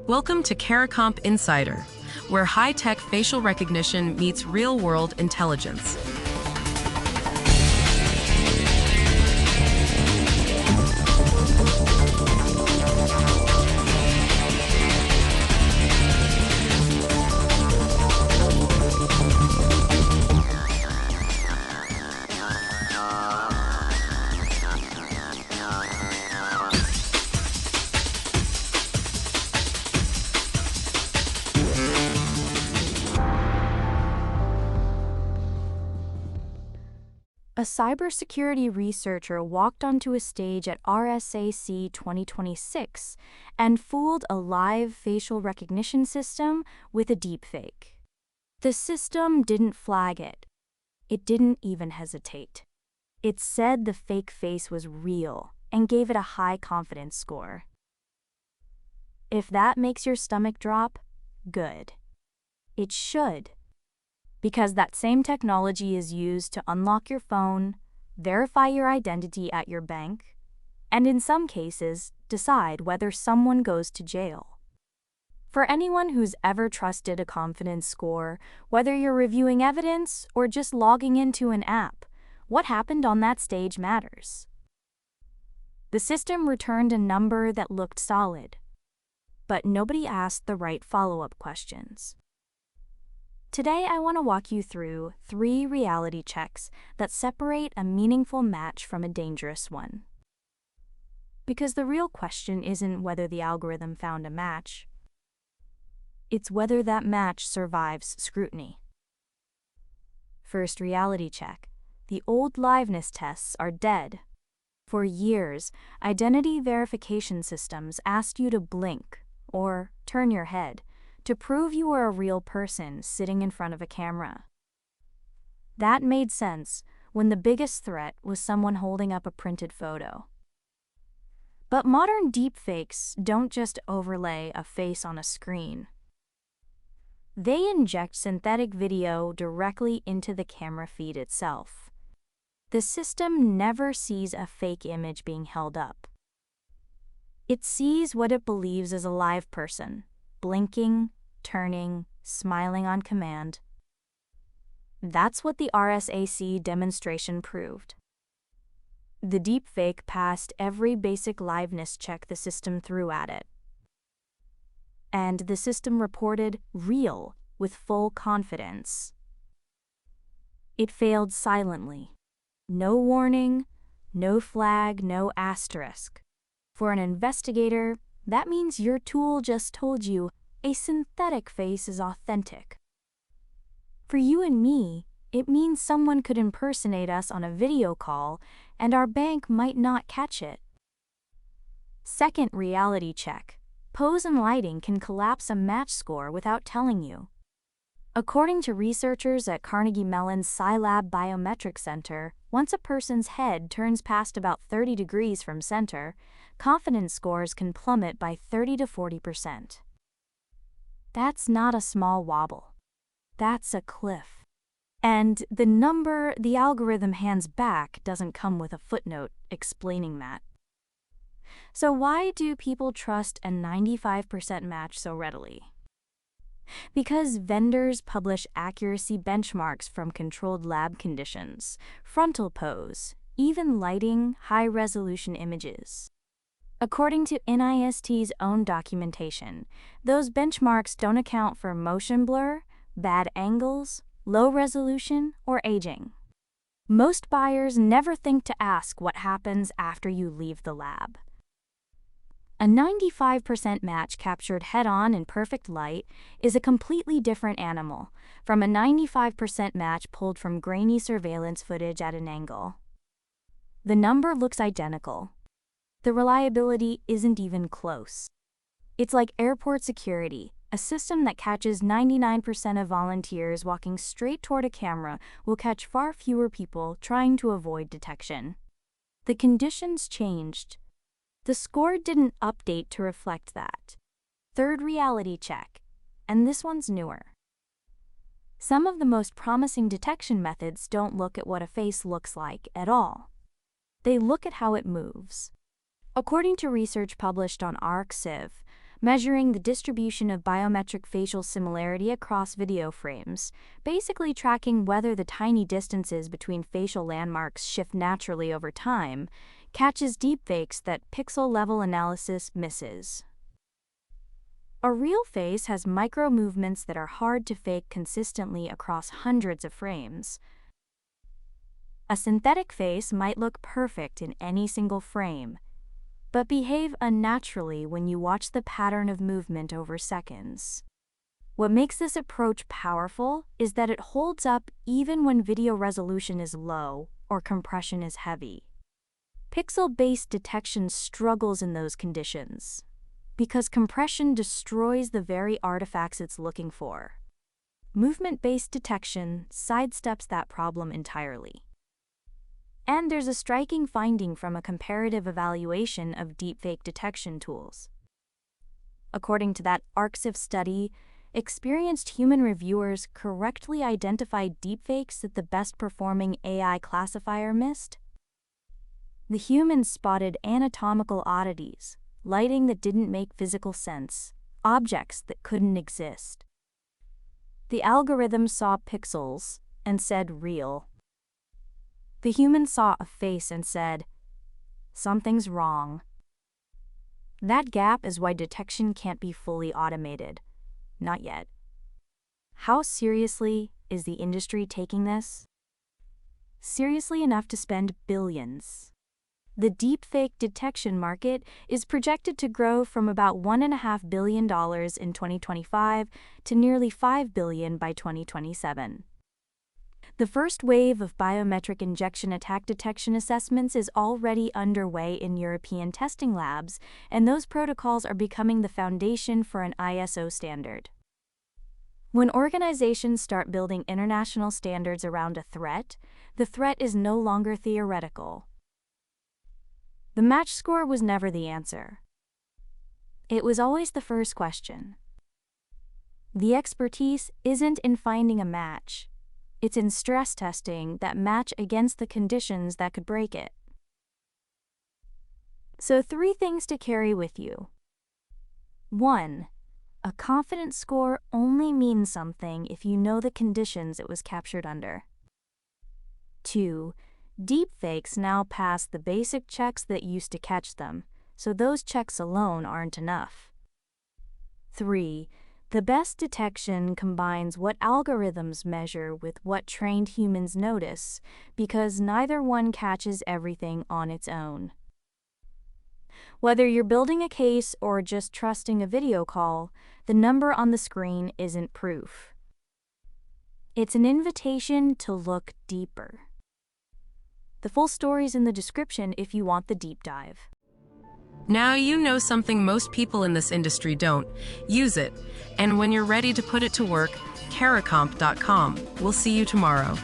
Welcome to CARICOMP Insider, where high-tech facial recognition meets real-world intelligence. A cybersecurity researcher walked onto a stage at R.S.A.C 2026 and fooled a live facial recognition system with a deepfake. The system didn't flag it. It didn't even hesitate. It said the fake face was real and gave it a high confidence score. If that makes your stomach drop, good. It should. Because that same technology is used to unlock your phone, verify your identity at your bank, and in some cases, decide whether someone goes to jail. For anyone who's ever trusted a confidence score, whether you're reviewing evidence or just logging into an app, what happened on that stage matters. The system returned a number that looked solid, but nobody asked the right follow-up questions. Today, I want to walk you through 3 reality checks that separate a meaningful match from a dangerous one. Because the real question isn't whether the algorithm found a match. It's whether that match survives scrutiny. First reality check. The old liveness tests are dead. For years, identity verification systems asked you to blink or turn your head to prove you were a real person sitting in front of a camera. That made sense when the biggest threat was someone holding up a printed photo. But modern deepfakes don't just overlay a face on a screen. They inject synthetic video directly into the camera feed itself. The system never sees a fake image being held up. It sees what it believes is a live person, blinking, turning, smiling on command. That's what the R.S.A.C demonstration proved. The deepfake passed every basic liveness check the system threw at it. And the system reported real with full confidence. It failed silently. No warning, no flag, no asterisk. For an investigator, that means your tool just told you a synthetic face is authentic. For you and me, it means someone could impersonate us on a video call and our bank might not catch it. Second reality check. Pose and lighting can collapse a match score without telling you. According to researchers at Carnegie Mellon's SciLab Biometric Center, once a person's head turns past about 30 degrees from center, confidence scores can plummet by 30 to 40%. That's not a small wobble. That's a cliff. And the number the algorithm hands back doesn't come with a footnote explaining that. So why do people trust a 95% match so readily? Because vendors publish accuracy benchmarks from controlled lab conditions, frontal pose, even lighting, high-resolution images. According to NIST's own documentation, those benchmarks don't account for motion blur, bad angles, low resolution, or aging. Most buyers never think to ask what happens after you leave the lab. A 95% match captured head-on in perfect light is a completely different animal from a 95% match pulled from grainy surveillance footage at an angle. The number looks identical. The reliability isn't even close. It's like airport security. A system that catches 99% of volunteers walking straight toward a camera will catch far fewer people trying to avoid detection. The conditions changed. The score didn't update to reflect that. Third reality check, and this one's newer. Some of the most promising detection methods don't look at what a face looks like at all. They look at how it moves. According to research published on R.S.A.C, measuring the distribution of biometric facial similarity across video frames, basically tracking whether the tiny distances between facial landmarks shift naturally over time, catches deepfakes that pixel-level analysis misses. A real face has micro-movements that are hard to fake consistently across hundreds of frames. A synthetic face might look perfect in any single frame, but behave unnaturally when you watch the pattern of movement over seconds. What makes this approach powerful is that it holds up even when video resolution is low or compression is heavy. Pixel-based detection struggles in those conditions, because compression destroys the very artifacts it's looking for. Movement-based detection sidesteps that problem entirely. And there's a striking finding from a comparative evaluation of deepfake detection tools. According to that R.S.A.C study, experienced human reviewers correctly identified deepfakes that the best-performing AI classifier missed. The humans spotted anatomical oddities, lighting that didn't make physical sense, objects that couldn't exist. The algorithm saw pixels and said real. The human saw a face and said, something's wrong. That gap is why detection can't be fully automated. Not yet. How seriously is the industry taking this? Seriously enough to spend billions. The deepfake detection market is projected to grow from about $1.5 billion in 2025 to nearly $5 billion by 2027. The first wave of biometric injection attack detection assessments is already underway in European testing labs, and those protocols are becoming the foundation for an ISO standard. When organizations start building international standards around a threat, the threat is no longer theoretical. The match score was never the answer. It was always the first question. The expertise isn't in finding a match. It's in stress testing that match against the conditions that could break it. So 3 things to carry with you. 1. A confidence score only means something if you know the conditions it was captured under. 2. Deepfakes now pass the basic checks that used to catch them, so those checks alone aren't enough. 3. The best detection combines what algorithms measure with what trained humans notice, because neither one catches everything on its own. Whether you're building a case or just trusting a video call, the number on the screen isn't proof. It's an invitation to look deeper. The full story's in the description if you want the deep dive. Now you know something most people in this industry don't. Use it. And when you're ready to put it to work, caracomp.com. We'll see you tomorrow.